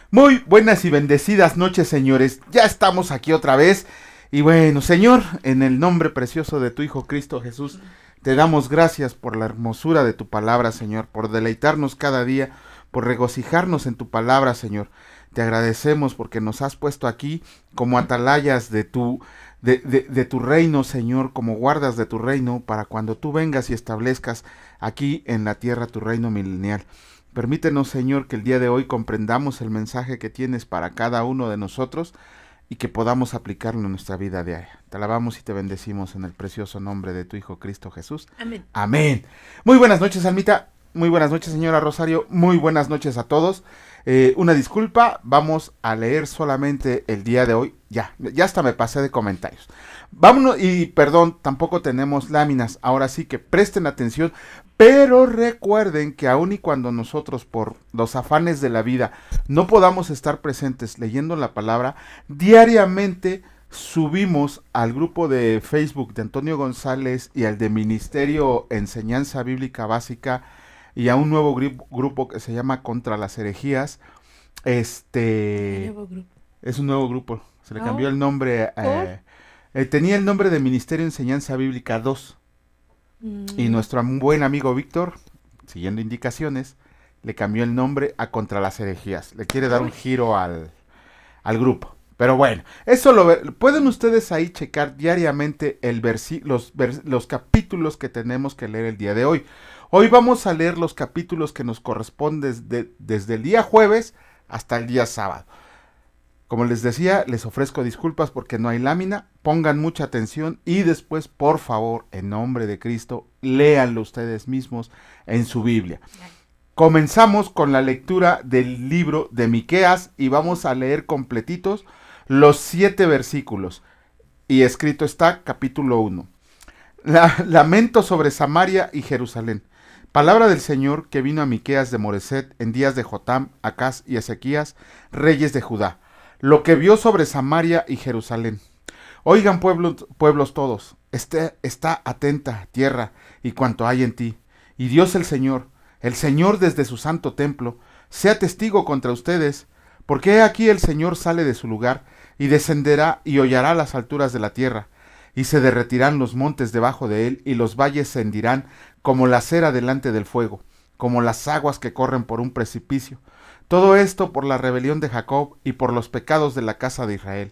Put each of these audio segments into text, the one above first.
Muy buenas y bendecidas noches, señores. Ya estamos aquí otra vez. Y bueno, Señor, en el nombre precioso de tu Hijo Cristo Jesús, te damos gracias por la hermosura de tu palabra, Señor, por deleitarnos cada día, por regocijarnos en tu palabra, Señor. Te agradecemos porque nos has puesto aquí como atalayas de tu reino, Señor, como guardas de tu reino, para cuando tú vengas y establezcas aquí en la tierra tu reino milenial. Permítenos, Señor, que el día de hoy comprendamos el mensaje que tienes para cada uno de nosotros y que podamos aplicarlo en nuestra vida diaria. Te alabamos y te bendecimos en el precioso nombre de tu Hijo Cristo Jesús. Amén. Amén. Muy buenas noches, Almita. Muy buenas noches, señora Rosario. Muy buenas noches a todos. Una disculpa, vamos a leer solamente el día de hoy. Ya hasta me pasé de comentarios. Vámonos, y perdón, tampoco tenemos láminas. Ahora sí que presten atención, pero recuerden que aun y cuando nosotros por los afanes de la vida no podamos estar presentes leyendo la palabra, diariamente subimos al grupo de Facebook de Antonio González y al de Ministerio Enseñanza Bíblica Básica y a un nuevo grupo que se llama Contra las Herejías. Nuevo grupo. Es un nuevo grupo, se le cambió Oh, el nombre. Tenía el nombre de Ministerio Enseñanza Bíblica 2 y nuestro buen amigo Víctor, siguiendo indicaciones, le cambió el nombre a Contra las Herejías. Le quiere dar un giro al grupo. Pero bueno, eso pueden ustedes ahí checar diariamente los capítulos que tenemos que leer el día de hoy. Hoy vamos a leer los capítulos que nos corresponden desde el día jueves hasta el día sábado. Como les decía, les ofrezco disculpas porque no hay lámina. Pongan mucha atención y después, por favor, en nombre de Cristo, léanlo ustedes mismos en su Biblia. Comenzamos con la lectura del libro de Miqueas y vamos a leer completitos los 7 versículos. Y escrito está capítulo 1. Lamento sobre Samaria y Jerusalén. Palabra del Señor que vino a Miqueas de Moreset en días de Jotam, Acaz y Ezequías, reyes de Judá. Lo que vio sobre Samaria y Jerusalén. Oigan, pueblos todos, está atenta tierra y cuanto hay en ti. Y Dios el Señor desde su santo templo, sea testigo contra ustedes, porque he aquí el Señor sale de su lugar, y descenderá y hollará las alturas de la tierra, y se derretirán los montes debajo de él, y los valles se hendirán como la cera delante del fuego, como las aguas que corren por un precipicio. Todo esto por la rebelión de Jacob y por los pecados de la casa de Israel.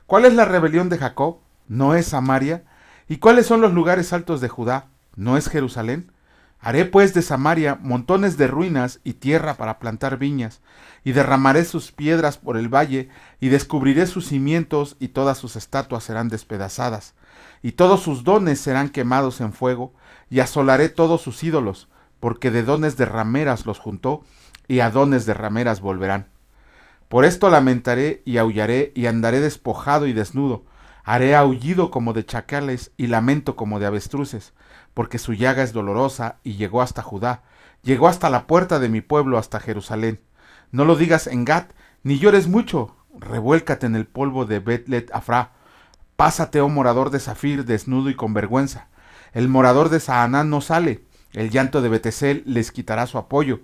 ¿Cuál es la rebelión de Jacob? ¿No es Samaria? ¿Y cuáles son los lugares altos de Judá? ¿No es Jerusalén? Haré pues de Samaria montones de ruinas y tierra para plantar viñas, y derramaré sus piedras por el valle, y descubriré sus cimientos, y todas sus estatuas serán despedazadas, y todos sus dones serán quemados en fuego, y asolaré todos sus ídolos, porque de dones de rameras los juntó, y a dones de rameras volverán. Por esto lamentaré y aullaré, y andaré despojado y desnudo, haré aullido como de chacales, y lamento como de avestruces, porque su llaga es dolorosa, y llegó hasta Judá, llegó hasta la puerta de mi pueblo, hasta Jerusalén. No lo digas en Gat, ni llores mucho, revuélcate en el polvo de Betlet Afra. Pásate, oh morador de Zafir, desnudo y con vergüenza. El morador de Saanán no sale, el llanto de Betesel les quitará su apoyo,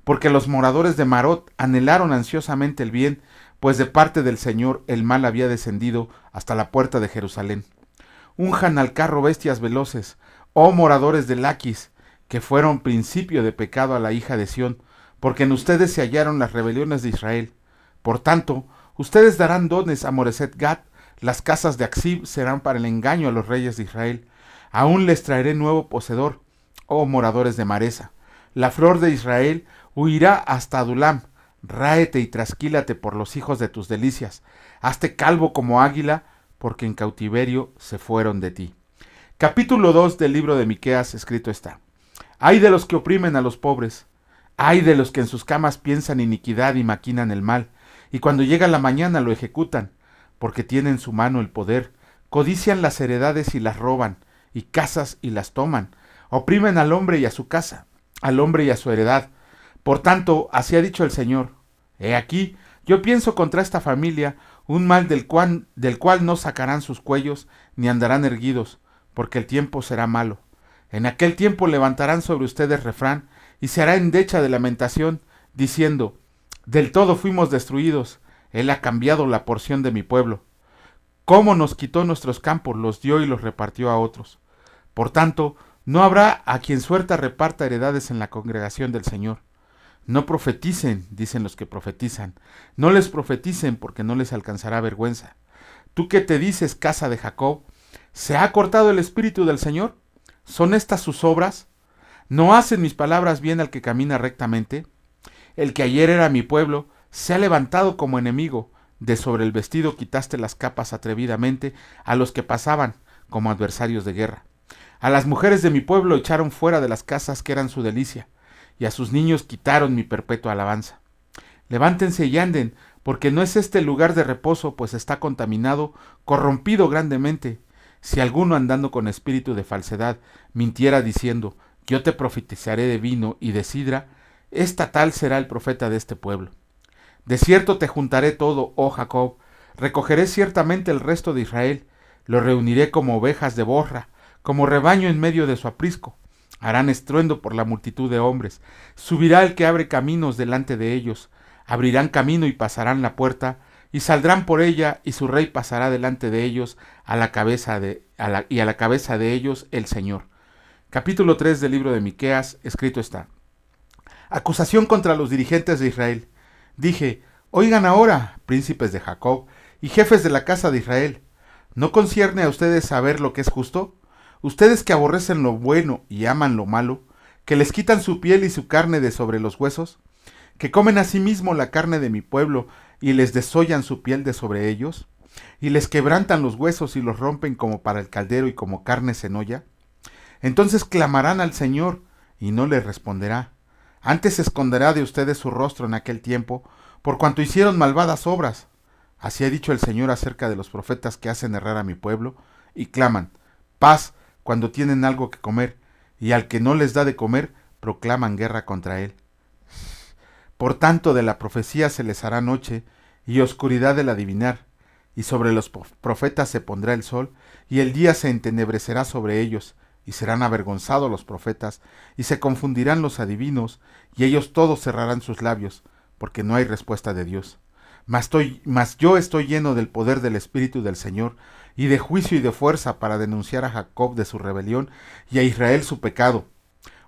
porque los moradores de Marot anhelaron ansiosamente el bien, pues de parte del Señor el mal había descendido hasta la puerta de Jerusalén. Unjan al carro bestias veloces, oh moradores de Laquis, que fueron principio de pecado a la hija de Sión, porque en ustedes se hallaron las rebeliones de Israel. Por tanto, ustedes darán dones a Moreset Gat, las casas de Axib serán para el engaño a los reyes de Israel. Aún les traeré nuevo poseedor, oh moradores de Maresa. La flor de Israel huirá hasta Adulam. Ráete y trasquílate por los hijos de tus delicias. Hazte calvo como águila, porque en cautiverio se fueron de ti. Capítulo 2 del libro de Miqueas escrito está. Ay de los que oprimen a los pobres. Ay de los que en sus camas piensan iniquidad y maquinan el mal, y cuando llega la mañana lo ejecutan, porque tienen en su mano el poder, codician las heredades y las roban, y casas y las toman, oprimen al hombre y a su casa, al hombre y a su heredad. Por tanto, así ha dicho el Señor, he aquí, yo pienso contra esta familia un mal del cual no sacarán sus cuellos, ni andarán erguidos, porque el tiempo será malo. En aquel tiempo levantarán sobre ustedes refrán, y se hará endecha de lamentación, diciendo, Del todo fuimos destruidos. Él ha cambiado la porción de mi pueblo. Cómo nos quitó nuestros campos, los dio y los repartió a otros. Por tanto, no habrá a quien suelta reparta heredades en la congregación del Señor. No profeticen, dicen los que profetizan. No les profeticen porque no les alcanzará vergüenza. ¿Tú qué te dices, casa de Jacob? ¿Se ha cortado el espíritu del Señor? ¿Son estas sus obras? ¿No hacen mis palabras bien al que camina rectamente? El que ayer era mi pueblo se ha levantado como enemigo. De sobre el vestido quitaste las capas atrevidamente a los que pasaban como adversarios de guerra. A las mujeres de mi pueblo echaron fuera de las casas que eran su delicia, y a sus niños quitaron mi perpetua alabanza. Levántense y anden, porque no es este el lugar de reposo, pues está contaminado, corrompido grandemente. Si alguno andando con espíritu de falsedad mintiera diciendo, yo te profetizaré de vino y de sidra, esta tal será el profeta de este pueblo. De cierto te juntaré todo, oh Jacob, recogeré ciertamente el resto de Israel, lo reuniré como ovejas de borra, como rebaño en medio de su aprisco. Harán estruendo por la multitud de hombres, subirá el que abre caminos delante de ellos, abrirán camino y pasarán la puerta, y saldrán por ella, y su rey pasará delante de ellos, a la cabeza de ellos el Señor. Capítulo 3 del libro de Miqueas, escrito está. Acusación contra los dirigentes de Israel. Dije, oigan ahora, príncipes de Jacob, y jefes de la casa de Israel, ¿no concierne a ustedes saber lo que es justo? Ustedes que aborrecen lo bueno y aman lo malo, que les quitan su piel y su carne de sobre los huesos, que comen asimismo la carne de mi pueblo y les desollan su piel de sobre ellos, y les quebrantan los huesos y los rompen como para el caldero y como carne en olla. Entonces clamarán al Señor y no les responderá. Antes esconderá de ustedes su rostro en aquel tiempo, por cuanto hicieron malvadas obras. Así ha dicho el Señor acerca de los profetas que hacen errar a mi pueblo, y claman, paz, cuando tienen algo que comer, y al que no les da de comer, proclaman guerra contra él. Por tanto, de la profecía se les hará noche, y oscuridad del adivinar, y sobre los profetas se pondrá el sol, y el día se entenebrecerá sobre ellos, y serán avergonzados los profetas, y se confundirán los adivinos, y ellos todos cerrarán sus labios, porque no hay respuesta de Dios. Mas yo estoy lleno del poder del Espíritu del Señor, y de juicio y de fuerza para denunciar a Jacob de su rebelión, y a Israel su pecado.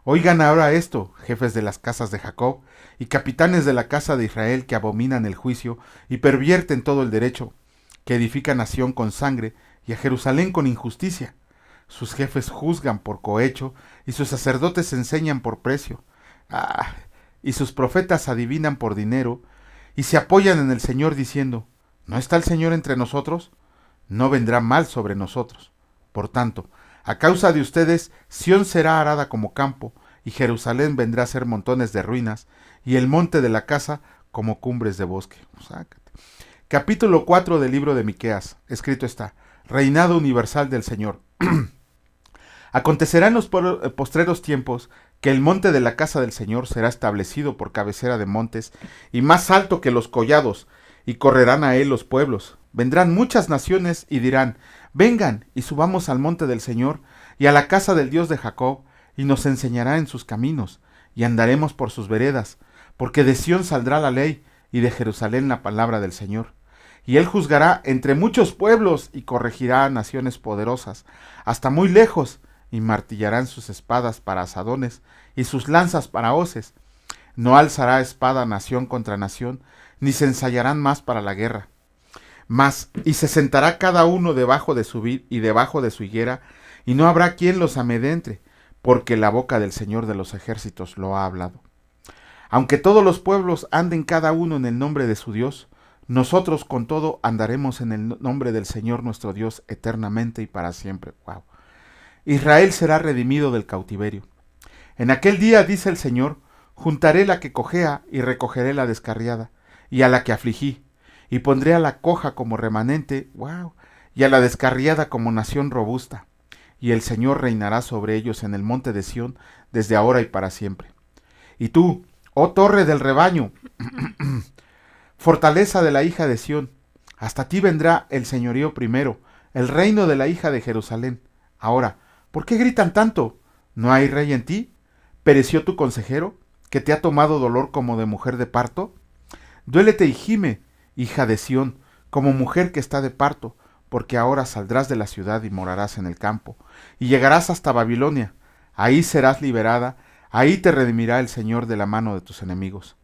Oigan ahora esto, jefes de las casas de Jacob, y capitanes de la casa de Israel que abominan el juicio, y pervierten todo el derecho, que edifican a Sión con sangre, y a Jerusalén con injusticia. Sus jefes juzgan por cohecho, y sus sacerdotes enseñan por precio. Y sus profetas adivinan por dinero, y se apoyan en el Señor diciendo, ¿no está el Señor entre nosotros? No vendrá mal sobre nosotros. Por tanto, a causa de ustedes, Sión será arada como campo, y Jerusalén vendrá a ser montones de ruinas, y el monte de la casa como cumbres de bosque. Sácate. Capítulo 4 del libro de Miqueas. Escrito está, Reinado universal del Señor. Acontecerá en los postreros tiempos que el monte de la casa del Señor será establecido por cabecera de montes y más alto que los collados, y correrán a él los pueblos. Vendrán muchas naciones y dirán, vengan y subamos al monte del Señor y a la casa del Dios de Jacob, y nos enseñará en sus caminos, y andaremos por sus veredas, porque de Sión saldrá la ley, y de Jerusalén la palabra del Señor. Y él juzgará entre muchos pueblos, y corregirá a naciones poderosas, hasta muy lejos, y martillarán sus espadas para asadones, y sus lanzas para hoces. No alzará espada nación contra nación, ni se ensayarán más para la guerra. Y se sentará cada uno debajo de su vid y debajo de su higuera, y no habrá quien los amedrente, porque la boca del Señor de los ejércitos lo ha hablado. Aunque todos los pueblos anden cada uno en el nombre de su Dios, nosotros con todo andaremos en el nombre del Señor nuestro Dios eternamente y para siempre. Wow. Israel será redimido del cautiverio. En aquel día, dice el Señor, juntaré la que cojea y recogeré la descarriada, y a la que afligí, y pondré a la coja como remanente, wow, y a la descarriada como nación robusta. Y el Señor reinará sobre ellos en el monte de Sión, desde ahora y para siempre. Y tú, oh torre del rebaño, fortaleza de la hija de Sión, hasta ti vendrá el señorío primero, el reino de la hija de Jerusalén. Ahora, ¿por qué gritan tanto? ¿No hay rey en ti? ¿Pereció tu consejero, que te ha tomado dolor como de mujer de parto? Duélete y gime, hija de Sión, como mujer que está de parto, porque ahora saldrás de la ciudad y morarás en el campo, y llegarás hasta Babilonia. Ahí serás liberada, ahí te redimirá el Señor de la mano de tus enemigos.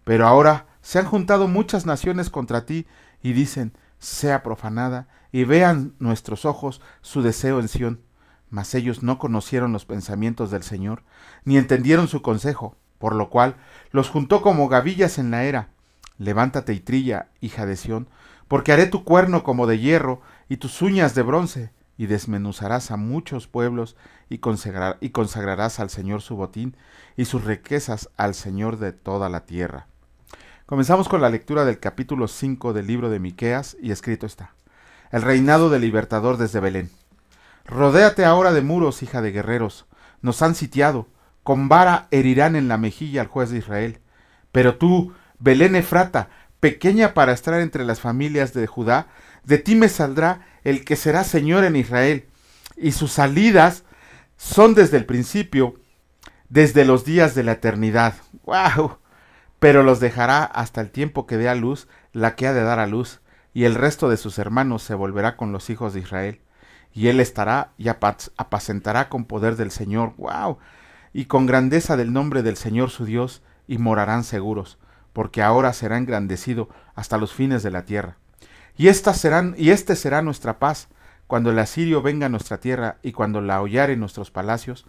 Pero ahora se han juntado muchas naciones contra ti, y dicen, sea profanada, y vean nuestros ojos su deseo en Sión. Mas ellos no conocieron los pensamientos del Señor, ni entendieron su consejo, por lo cual los juntó como gavillas en la era. Levántate y trilla, hija de Sión, porque haré tu cuerno como de hierro y tus uñas de bronce, y desmenuzarás a muchos pueblos y consagrarás al Señor su botín y sus riquezas al Señor de toda la tierra. Comenzamos con la lectura del capítulo 5 del libro de Miqueas, y escrito está: El reinado del libertador desde Belén. Rodéate ahora de muros, hija de guerreros, nos han sitiado, con vara herirán en la mejilla al juez de Israel. Pero tú, Belén Efrata, pequeña para estar entre las familias de Judá, de ti me saldrá el que será Señor en Israel, y sus salidas son desde el principio, desde los días de la eternidad. ¡Wow! Pero los dejará hasta el tiempo que dé a luz la que ha de dar a luz, y el resto de sus hermanos se volverá con los hijos de Israel. Y él estará y apacentará con poder del Señor, ¡wow!, y con grandeza del nombre del Señor su Dios, y morarán seguros, porque ahora será engrandecido hasta los fines de la tierra. Y este será nuestra paz, cuando el asirio venga a nuestra tierra, y cuando la hollare en nuestros palacios.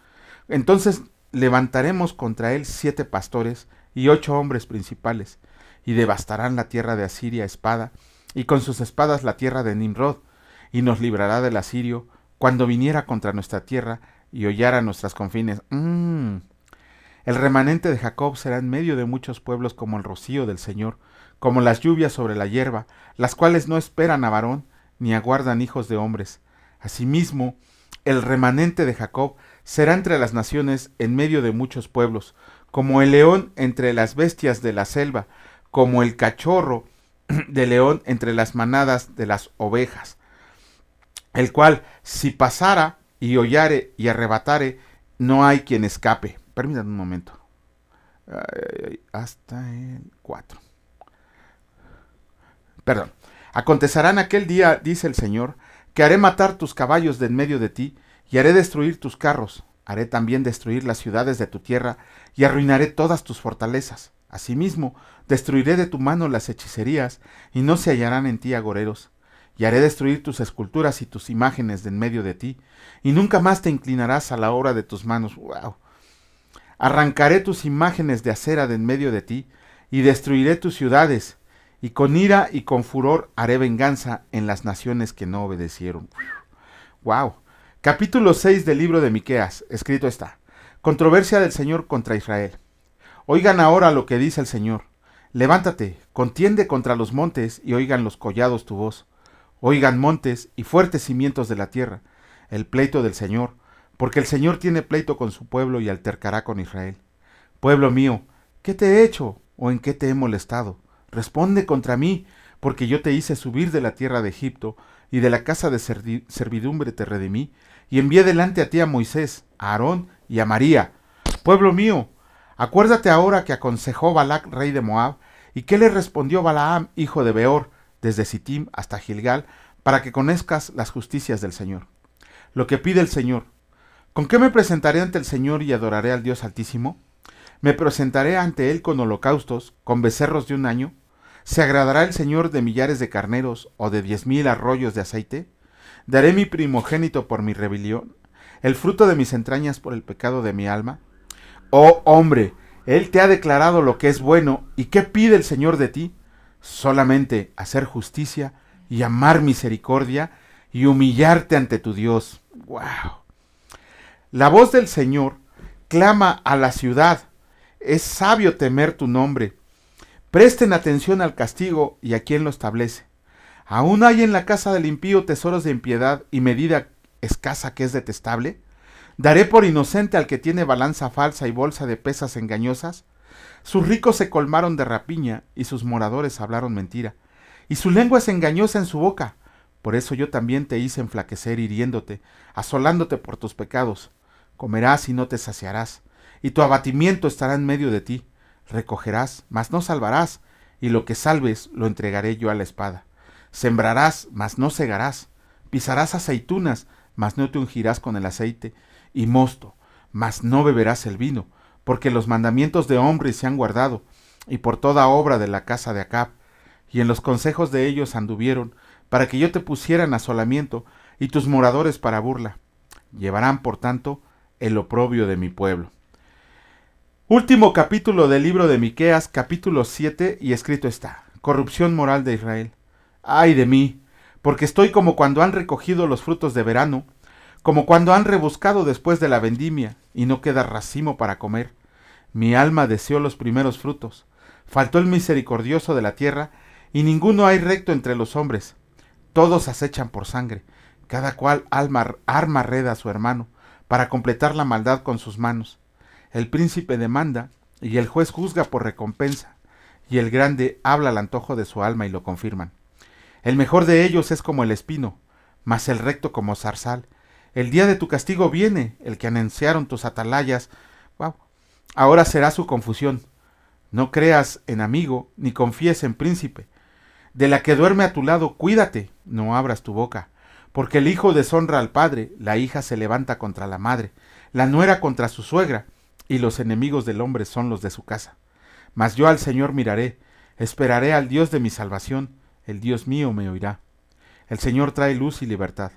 Entonces levantaremos contra él 7 pastores y 8 hombres principales, y devastarán la tierra de Asiria a espada, y con sus espadas la tierra de Nimrod, y nos librará del asirio cuando viniera contra nuestra tierra y hollara nuestras confines. El remanente de Jacob será en medio de muchos pueblos como el rocío del Señor, como las lluvias sobre la hierba, las cuales no esperan a varón, ni aguardan hijos de hombres. Asimismo, el remanente de Jacob será entre las naciones en medio de muchos pueblos, como el león entre las bestias de la selva, como el cachorro de león entre las manadas de las ovejas, el cual, si pasara y hollare y arrebatare, no hay quien escape. Permítanme un momento. Hasta el 4. Perdón. Acontecerá en aquel día, dice el Señor, que haré matar tus caballos de en medio de ti, y haré destruir tus carros. Haré también destruir las ciudades de tu tierra, y arruinaré todas tus fortalezas. Asimismo, destruiré de tu mano las hechicerías, y no se hallarán en ti agoreros. Y haré destruir tus esculturas y tus imágenes de en medio de ti, y nunca más te inclinarás a la obra de tus manos. ¡Wow! Arrancaré tus imágenes de acera de en medio de ti, y destruiré tus ciudades, y con ira y con furor haré venganza en las naciones que no obedecieron. ¡Wow! Capítulo 6 del libro de Miqueas, escrito está: Controversia del Señor contra Israel. Oigan ahora lo que dice el Señor. Levántate, contiende contra los montes, y oigan los collados tu voz. Oigan montes y fuertes cimientos de la tierra, el pleito del Señor, porque el Señor tiene pleito con su pueblo y altercará con Israel. Pueblo mío, ¿qué te he hecho o en qué te he molestado? Responde contra mí, porque yo te hice subir de la tierra de Egipto, y de la casa de servidumbre te redimí, y envié delante a ti a Moisés, a Aarón y a María. Pueblo mío, acuérdate ahora que aconsejó Balac, rey de Moab, y qué le respondió Balaam, hijo de Beor, desde Sittim hasta Gilgal, para que conozcas las justicias del Señor. Lo que pide el Señor: ¿con qué me presentaré ante el Señor y adoraré al Dios Altísimo? ¿Me presentaré ante Él con holocaustos, con becerros de un año? ¿Se agradará el Señor de millares de carneros o de 10,000 arroyos de aceite? ¿Daré mi primogénito por mi rebelión, el fruto de mis entrañas por el pecado de mi alma? Oh hombre, Él te ha declarado lo que es bueno, ¿y qué pide el Señor de ti? Solamente hacer justicia y amar misericordia y humillarte ante tu Dios. ¡Wow! La voz del Señor clama a la ciudad. Es sabio temer tu nombre. Presten atención al castigo y a quien lo establece. ¿Aún hay en la casa del impío tesoros de impiedad y medida escasa que es detestable? ¿Daré por inocente al que tiene balanza falsa y bolsa de pesas engañosas? Sus ricos se colmaron de rapiña, y sus moradores hablaron mentira, y su lengua es engañosa en su boca. Por eso yo también te hice enflaquecer hiriéndote, asolándote por tus pecados. Comerás y no te saciarás, y tu abatimiento estará en medio de ti. Recogerás, mas no salvarás, y lo que salves lo entregaré yo a la espada. Sembrarás, mas no segarás, pisarás aceitunas, mas no te ungirás con el aceite, y mosto, mas no beberás el vino, porque los mandamientos de hombres se han guardado, y por toda obra de la casa de Acab, y en los consejos de ellos anduvieron, para que yo te pusiera en asolamiento, y tus moradores para burla. Llevarán, por tanto, el oprobio de mi pueblo. Último capítulo del libro de Miqueas, capítulo 7, y escrito está: corrupción moral de Israel. ¡Ay de mí! Porque estoy como cuando han recogido los frutos de verano, como cuando han rebuscado después de la vendimia, y no queda racimo para comer. Mi alma deseó los primeros frutos. Faltó el misericordioso de la tierra, y ninguno hay recto entre los hombres. Todos acechan por sangre, cada cual arma red a su hermano, para completar la maldad con sus manos. El príncipe demanda, y el juez juzga por recompensa, y el grande habla al antojo de su alma y lo confirman. El mejor de ellos es como el espino, mas el recto como zarzal. El día de tu castigo viene, el que anunciaron tus atalayas. Wow. Ahora será su confusión. No creas en amigo, ni confíes en príncipe. De la que duerme a tu lado, cuídate, no abras tu boca. Porque el hijo deshonra al padre, la hija se levanta contra la madre, la nuera contra su suegra, y los enemigos del hombre son los de su casa. Mas yo al Señor miraré, esperaré al Dios de mi salvación, el Dios mío me oirá. El Señor trae luz y libertad.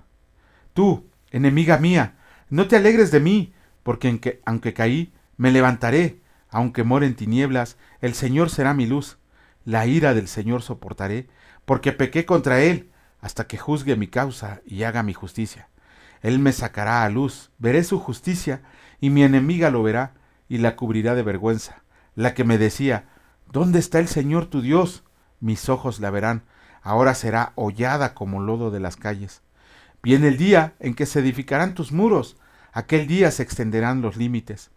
Tú, enemiga mía, no te alegres de mí, porque aunque caí, me levantaré. Aunque more en tinieblas, el Señor será mi luz. La ira del Señor soportaré, porque pequé contra Él, hasta que juzgue mi causa y haga mi justicia. Él me sacará a luz, veré su justicia, y mi enemiga lo verá, y la cubrirá de vergüenza. La que me decía: ¿dónde está el Señor tu Dios? Mis ojos la verán, ahora será hollada como lodo de las calles. Viene el día en que se edificarán tus muros, aquel día se extenderán los límites.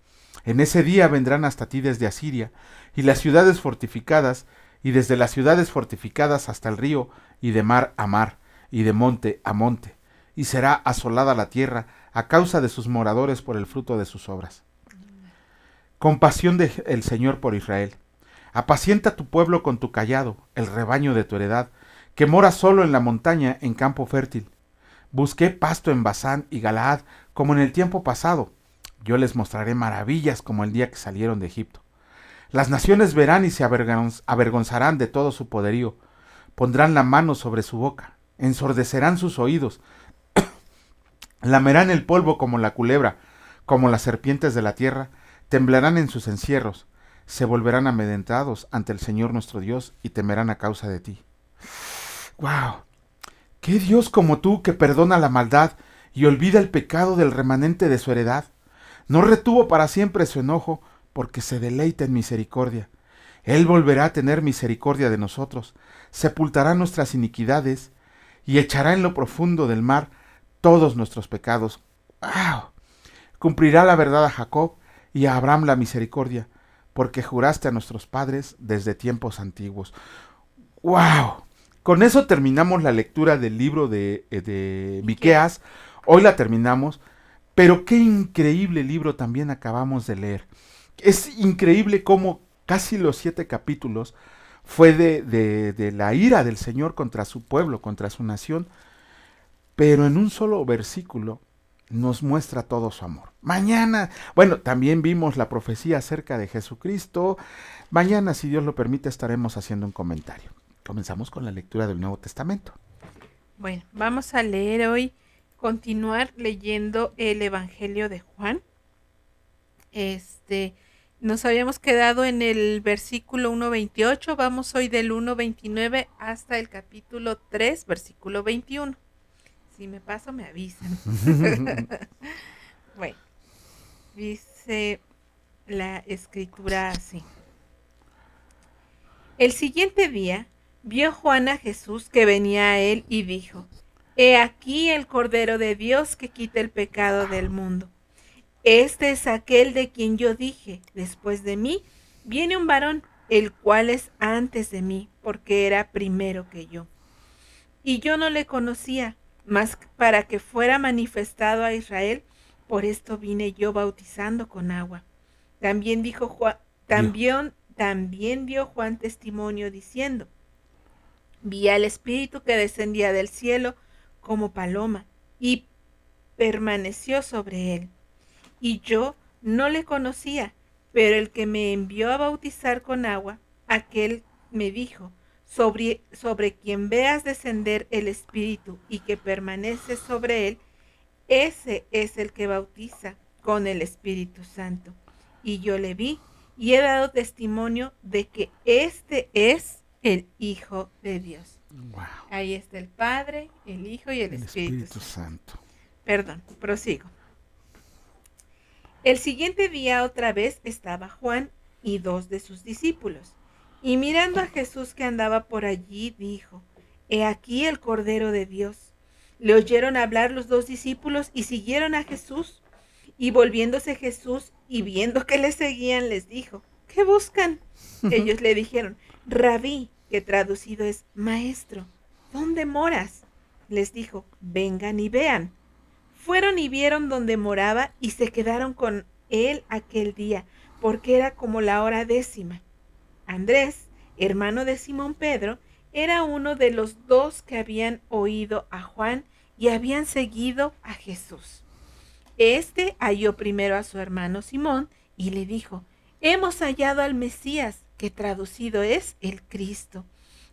En ese día vendrán hasta ti desde Asiria, y las ciudades fortificadas, y desde las ciudades fortificadas hasta el río, y de mar a mar, y de monte a monte, y será asolada la tierra a causa de sus moradores por el fruto de sus obras. Compasión del Señor por Israel. Apacienta tu pueblo con tu cayado, el rebaño de tu heredad, que mora solo en la montaña, en campo fértil. Busqué pasto en Basán y Galaad, como en el tiempo pasado. Yo les mostraré maravillas como el día que salieron de Egipto. Las naciones verán y se avergonzarán de todo su poderío. Pondrán la mano sobre su boca, ensordecerán sus oídos, lamerán el polvo como la culebra, como las serpientes de la tierra, temblarán en sus encierros, se volverán amedrentados ante el Señor nuestro Dios y temerán a causa de ti. ¡Wow! ¿Qué Dios como tú que perdona la maldad y olvida el pecado del remanente de su heredad? No retuvo para siempre su enojo, porque se deleita en misericordia. Él volverá a tener misericordia de nosotros, sepultará nuestras iniquidades y echará en lo profundo del mar todos nuestros pecados. ¡Wow! Cumplirá la verdad a Jacob y a Abraham la misericordia, porque juraste a nuestros padres desde tiempos antiguos. ¡Wow! Con eso terminamos la lectura del libro de Miqueas. Hoy la terminamos, pero qué increíble libro también acabamos de leer. Es increíble cómo casi los 7 capítulos fue de la ira del Señor contra su pueblo, contra su nación, pero en un solo versículo nos muestra todo su amor. Mañana, bueno, también vimos la profecía acerca de Jesucristo. Mañana, si Dios lo permite, estaremos haciendo un comentario. Comenzamos con la lectura del Nuevo Testamento. Bueno, vamos a leer hoy, continuar leyendo el Evangelio de Juan. Nos habíamos quedado en el versículo 1:28, vamos hoy del 1:29 hasta el capítulo 3, versículo 21. Si me paso, me avisan. Bueno, dice la escritura así. El siguiente día vio Juan a Jesús que venía a él y dijo: He aquí el Cordero de Dios que quita el pecado del mundo. Este es aquel de quien yo dije: después de mí viene un varón, el cual es antes de mí, porque era primero que yo. Y yo no le conocía, mas para que fuera manifestado a Israel, por esto vine yo bautizando con agua. También también dio Juan testimonio diciendo: vi al Espíritu que descendía del cielo como paloma y permaneció sobre él. Y yo no le conocía, pero el que me envió a bautizar con agua, aquel me dijo: sobre quien veas descender el Espíritu y que permanece sobre él, ese es el que bautiza con el Espíritu Santo. Y yo le vi y he dado testimonio de que este es el Hijo de Dios. Wow. Ahí está el Padre, el Hijo y el Espíritu Santo. Perdón, prosigo. El siguiente día otra vez estaba Juan y 2 de sus discípulos. Y mirando a Jesús que andaba por allí, dijo: he aquí el Cordero de Dios. Le oyeron hablar los 2 discípulos y siguieron a Jesús. Y volviéndose Jesús y viendo que le seguían, les dijo: ¿qué buscan? Ellos le dijeron: Rabí, que traducido es maestro, ¿dónde moras? Les dijo: vengan y vean. Fueron y vieron donde moraba y se quedaron con él aquel día, porque era como la hora 10. Andrés, hermano de Simón Pedro, era uno de los 2 que habían oído a Juan y habían seguido a Jesús. Este halló primero a su hermano Simón y le dijo: hemos hallado al Mesías, que traducido es el Cristo.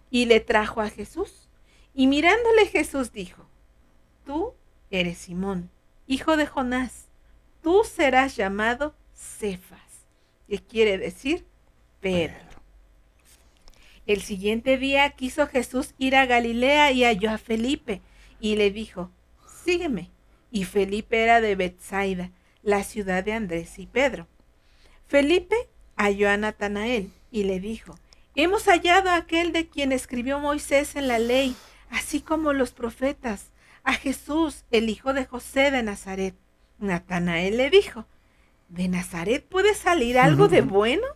Y le trajo a Jesús. Y mirándole Jesús dijo: tú eres Simón, hijo de Jonás, tú serás llamado Cefas, que quiere decir Pedro. El siguiente día quiso Jesús ir a Galilea y halló a Felipe y le dijo: sígueme. Y Felipe era de Betsaida, la ciudad de Andrés y Pedro. Felipe halló a Natanael y le dijo: hemos hallado a aquel de quien escribió Moisés en la ley, así como los profetas, a Jesús, el hijo de José de Nazaret. Natanael le dijo: ¿de Nazaret puede salir algo de bueno?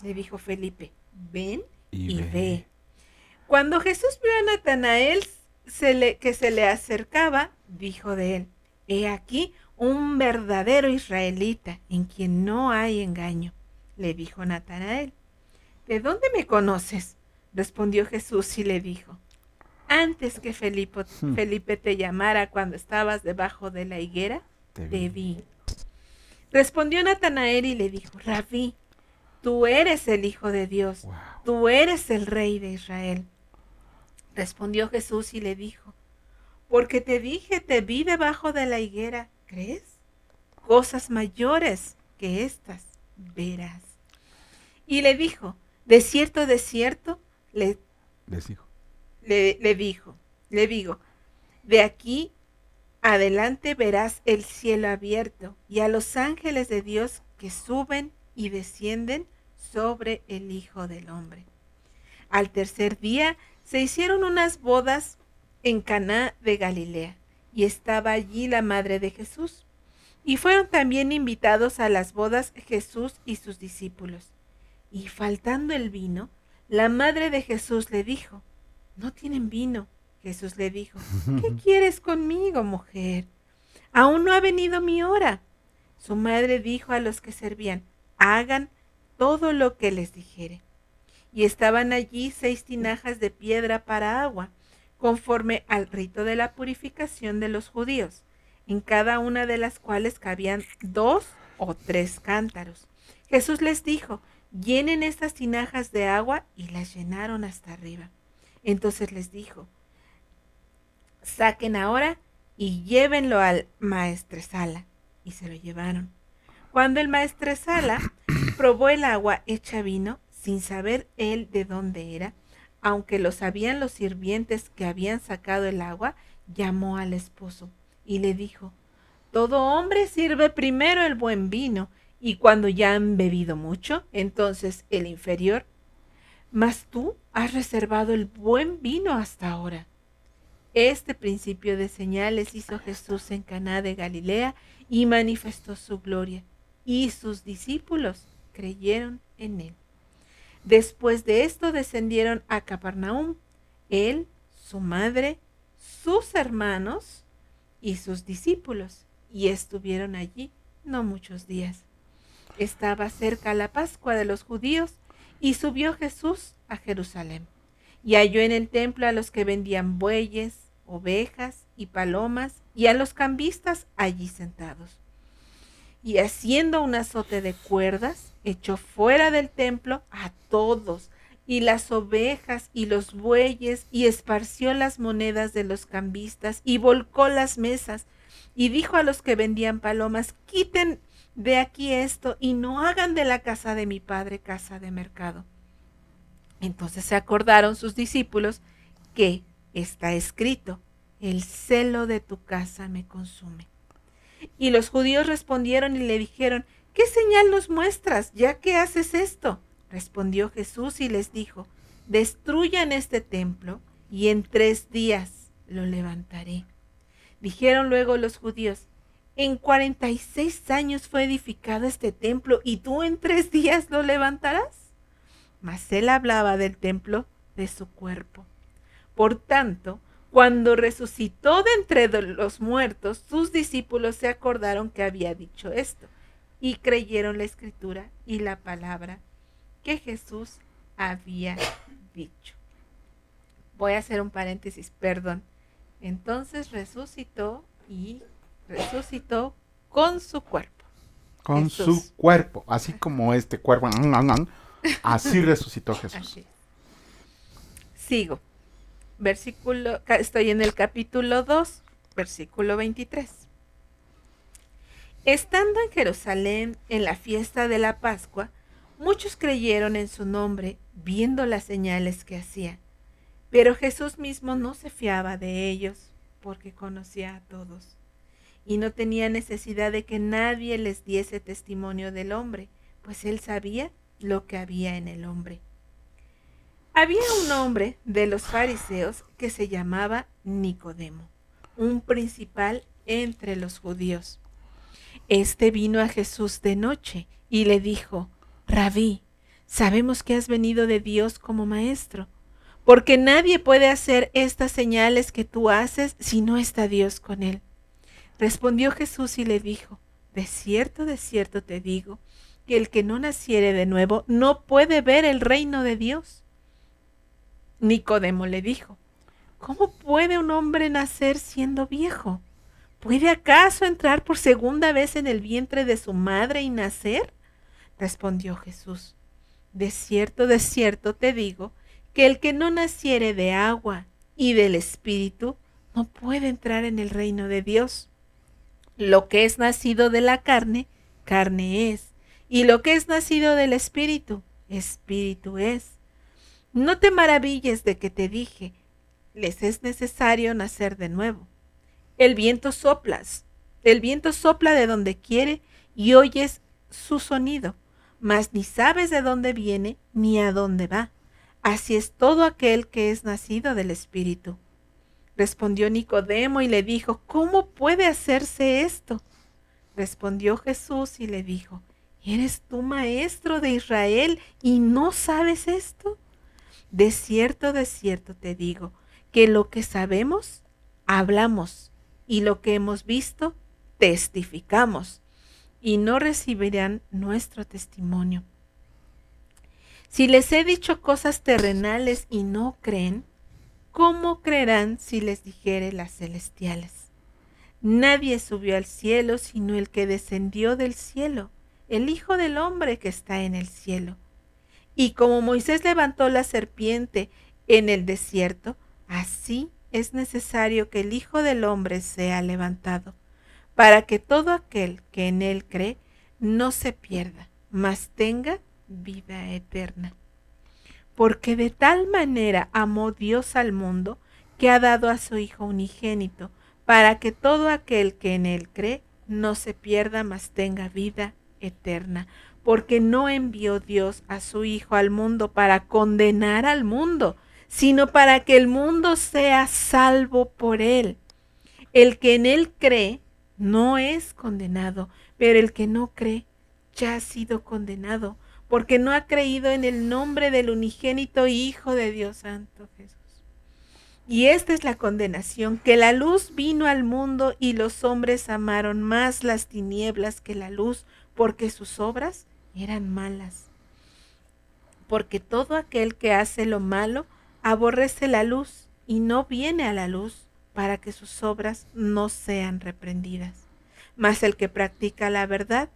Le dijo Felipe: ven y ve. Cuando Jesús vio a Natanael que se le acercaba, dijo de él: he aquí un verdadero israelita, en quien no hay engaño. Le dijo Natanael: ¿de dónde me conoces? Respondió Jesús y le dijo: antes que Felipe te llamara cuando estabas debajo de la higuera, te vi. Respondió Natanael y le dijo: Rabí, tú eres el Hijo de Dios, wow, tú eres el Rey de Israel. Respondió Jesús y le dijo: porque te dije, te vi debajo de la higuera, ¿crees? Cosas mayores que estas verás. Y le dijo: de cierto, le digo, de aquí adelante verás el cielo abierto y a los ángeles de Dios que suben y descienden sobre el Hijo del Hombre. Al tercer día se hicieron unas bodas en Caná de Galilea, y estaba allí la madre de Jesús. Y fueron también invitados a las bodas Jesús y sus discípulos. Y faltando el vino, la madre de Jesús le dijo: no tienen vino. Jesús le dijo: ¿qué quieres conmigo, mujer? Aún no ha venido mi hora. Su madre dijo a los que servían: hagan todo lo que les dijere. Y estaban allí 6 tinajas de piedra para agua, conforme al rito de la purificación de los judíos, en cada una de las cuales cabían 2 o 3 cántaros. Jesús les dijo: llenen estas tinajas de agua, y las llenaron hasta arriba. Entonces les dijo: saquen ahora y llévenlo al maestresala. Y se lo llevaron. Cuando el maestresala probó el agua hecha vino, sin saber él de dónde era, aunque lo sabían los sirvientes que habían sacado el agua, llamó al esposo y le dijo: todo hombre sirve primero el buen vino, y cuando ya han bebido mucho, entonces el inferior. Mas tú has reservado el buen vino hasta ahora. Este principio de señales hizo Jesús en Caná de Galilea y manifestó su gloria, y sus discípulos creyeron en él. Después de esto descendieron a Capernaum, él, su madre, sus hermanos y sus discípulos, y estuvieron allí no muchos días. Estaba cerca la Pascua de los judíos, Y subió Jesús a Jerusalén, y halló en el templo a los que vendían bueyes, ovejas y palomas, y a los cambistas allí sentados. Y haciendo un azote de cuerdas, echó fuera del templo a todos, y las ovejas y los bueyes, y esparció las monedas de los cambistas, y volcó las mesas, y dijo a los que vendían palomas: quiten de aquí esto, y no hagan de la casa de mi padre casa de mercado. Entonces se acordaron sus discípulos que está escrito: el celo de tu casa me consume. Y los judíos respondieron y le dijeron: ¿qué señal nos muestras, ya que haces esto? Respondió Jesús y les dijo: destruyan este templo, y en 3 días lo levantaré. Dijeron luego los judíos: en 46 años fue edificado este templo, ¿y tú en 3 días lo levantarás? Mas él hablaba del templo de su cuerpo. Por tanto, cuando resucitó de entre los muertos, sus discípulos se acordaron que había dicho esto, y creyeron la escritura y la palabra que Jesús había dicho. Voy a hacer un paréntesis, perdón. Entonces resucitó con su cuerpo. Con Jesús. su cuerpo, así como este cuerpo, así resucitó Jesús. Así es. Sigo. Estoy en el capítulo 2, versículo 23. Estando en Jerusalén en la fiesta de la Pascua, muchos creyeron en su nombre, viendo las señales que hacía. Pero Jesús mismo no se fiaba de ellos, porque conocía a todos, y no tenía necesidad de que nadie les diese testimonio del hombre, pues él sabía lo que había en el hombre. Había un hombre de los fariseos que se llamaba Nicodemo, un principal entre los judíos. Este vino a Jesús de noche y le dijo: Rabí, sabemos que has venido de Dios como maestro, porque nadie puede hacer estas señales que tú haces si no está Dios con él. Respondió Jesús y le dijo: de cierto te digo, que el que no naciere de nuevo no puede ver el reino de Dios. Nicodemo le dijo: ¿cómo puede un hombre nacer siendo viejo? ¿Puede acaso entrar por segunda vez en el vientre de su madre y nacer? Respondió Jesús: de cierto te digo, que el que no naciere de agua y del Espíritu no puede entrar en el reino de Dios. Lo que es nacido de la carne, carne es, y lo que es nacido del Espíritu, Espíritu es. No te maravilles de que te dije: les es necesario nacer de nuevo. El viento sopla de donde quiere y oyes su sonido, mas ni sabes de dónde viene ni a dónde va. Así es todo aquel que es nacido del Espíritu. Respondió Nicodemo y le dijo: ¿cómo puede hacerse esto? Respondió Jesús y le dijo: ¿eres tú maestro de Israel y no sabes esto? De cierto te digo, que lo que sabemos, hablamos, y lo que hemos visto, testificamos, y no recibirán nuestro testimonio. Si les he dicho cosas terrenales y no creen, ¿cómo creerán si les dijere las celestiales? Nadie subió al cielo sino el que descendió del cielo, el Hijo del Hombre que está en el cielo. Y como Moisés levantó la serpiente en el desierto, así es necesario que el Hijo del Hombre sea levantado, para que todo aquel que en él cree no se pierda, mas tenga vida eterna. Porque de tal manera amó Dios al mundo, que ha dado a su Hijo unigénito, para que todo aquel que en él cree no se pierda, mas tenga vida eterna. Porque no envió Dios a su Hijo al mundo para condenar al mundo, sino para que el mundo sea salvo por él. El que en él cree no es condenado, pero el que no cree ya ha sido condenado, porque no ha creído en el nombre del unigénito Hijo de Dios Santo Jesús. Y esta es la condenación, que la luz vino al mundo y los hombres amaron más las tinieblas que la luz, porque sus obras eran malas. porque todo aquel que hace lo malo aborrece la luz y no viene a la luz para que sus obras no sean reprendidas. Mas el que practica la verdad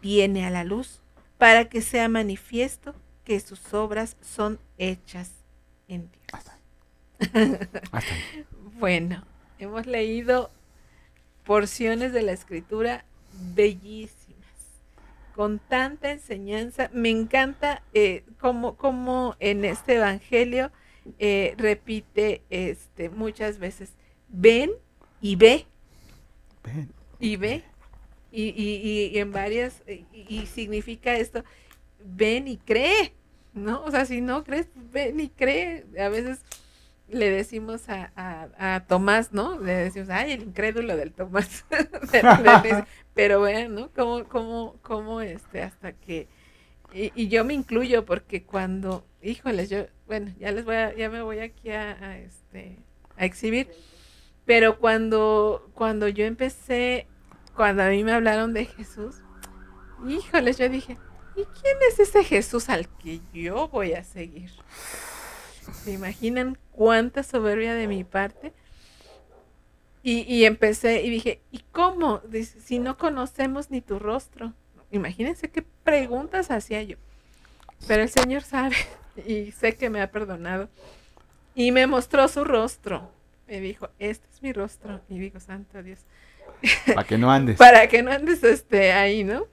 viene a la luz para que sea manifiesto que sus obras son hechas en Dios. Hasta ahí. Bueno, hemos leído porciones de la Escritura bellísimas, con tanta enseñanza. Me encanta cómo en este Evangelio repite muchas veces, ven y ve, Ven. y ve, y en varias, y significa esto, ven y cree, ¿no? O sea, si no crees, ven y cree. A veces le decimos a Tomás, ¿no? Le decimos, ay, el incrédulo del Tomás. Pero vean, ¿no? Cómo hasta que... Y yo me incluyo porque cuando, híjoles, yo, bueno, ya me voy aquí a exhibir, pero cuando yo empecé, cuando a mí me hablaron de Jesús, híjoles, yo dije, ¿y quién es ese Jesús al que yo voy a seguir? ¿Se imaginan cuánta soberbia de mi parte? Y empecé y dije, ¿y cómo? Dice, si no conocemos ni tu rostro. Imagínense qué preguntas hacía yo. Pero el Señor sabe y sé que me ha perdonado. Y me mostró su rostro. Me dijo, este es mi rostro. Y digo, santo Dios. Para que no andes. Para que no andes ahí, ¿no?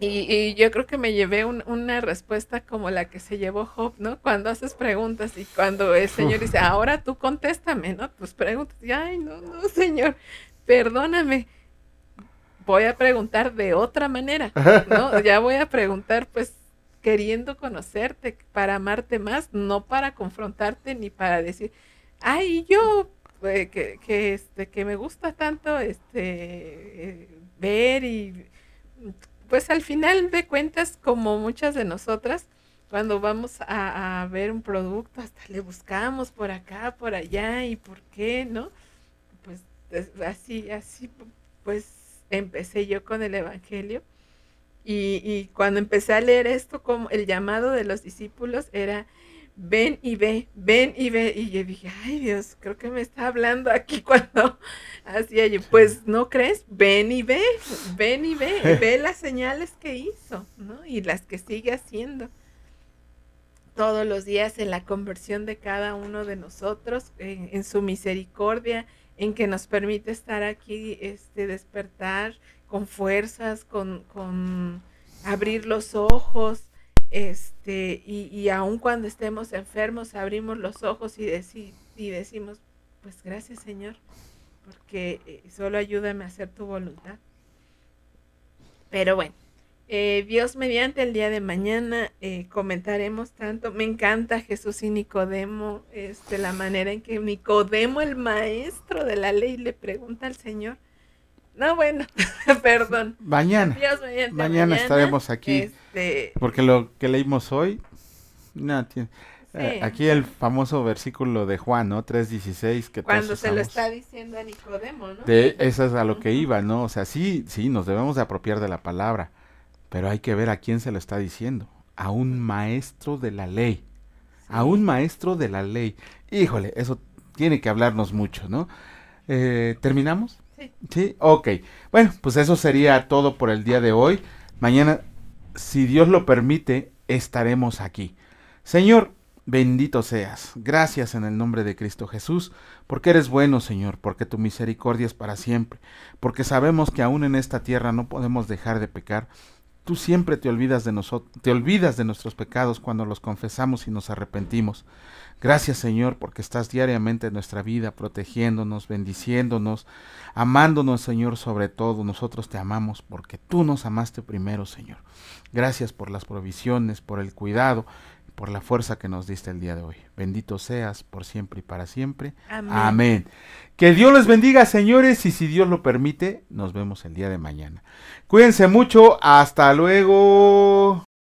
Y yo creo que me llevé una respuesta como la que se llevó Job, ¿no? Cuando haces preguntas y cuando el Señor dice, ahora tú contéstame, ¿no? Tus preguntas. Y, ay, no, Señor, perdóname. Voy a preguntar de otra manera, ¿no? Ya voy a preguntar, pues, queriendo conocerte, para amarte más, no para confrontarte ni para decir, ay, yo, que me gusta tanto, ver y... Pues al final de cuentas, como muchas de nosotras, cuando vamos a ver un producto, hasta le buscamos por acá, por allá, y por qué, ¿no? Pues así, pues empecé yo con el Evangelio. Y cuando empecé a leer esto, como el llamado de los discípulos era, ven y ve, ven y ve. Y yo dije, ay Dios, creo que me está hablando aquí cuando hacía yo. Pues, ¿no crees? Ven y ve, ve las señales que hizo, ¿no? Y las que sigue haciendo todos los días en la conversión de cada uno de nosotros, en su misericordia, en que nos permite estar aquí, despertar con fuerzas, con abrir los ojos, y aun cuando estemos enfermos, abrimos los ojos y decimos, pues gracias Señor, porque solo ayúdame a hacer tu voluntad. Pero bueno, Dios mediante el día de mañana comentaremos tanto. Me encanta Jesús y Nicodemo, la manera en que Nicodemo, el maestro de la ley, le pregunta al Señor. No, bueno, perdón. Mañana. Dios mediante Mañana estaremos aquí. Porque lo que leímos hoy, no tiene. Sí. Aquí el famoso versículo de Juan, ¿no? 3:16 que cuando se lo está diciendo a Nicodemo, ¿no? Eso es a lo que iba, ¿no? O sea, sí, nos debemos de apropiar de la palabra, pero hay que ver a quién se lo está diciendo. A un maestro de la ley. Sí. A un maestro de la ley. Híjole, eso tiene que hablarnos mucho, ¿no? ¿Terminamos? Sí, ok. Bueno, pues eso sería todo por el día de hoy. Mañana, si Dios lo permite, estaremos aquí. Señor, bendito seas. Gracias en el nombre de Cristo Jesús, porque eres bueno, Señor, porque tu misericordia es para siempre, porque sabemos que aún en esta tierra no podemos dejar de pecar. Tú siempre te olvidas de nosotros, te olvidas de nuestros pecados cuando los confesamos y nos arrepentimos. Gracias, Señor, porque estás diariamente en nuestra vida, protegiéndonos, bendiciéndonos, amándonos, Señor, sobre todo. Nosotros te amamos porque tú nos amaste primero, Señor. Gracias por las provisiones, por el cuidado, por la fuerza que nos diste el día de hoy. Bendito seas por siempre y para siempre. Amén. Amén. Que Dios les bendiga, señores, y si Dios lo permite, nos vemos el día de mañana. Cuídense mucho. Hasta luego.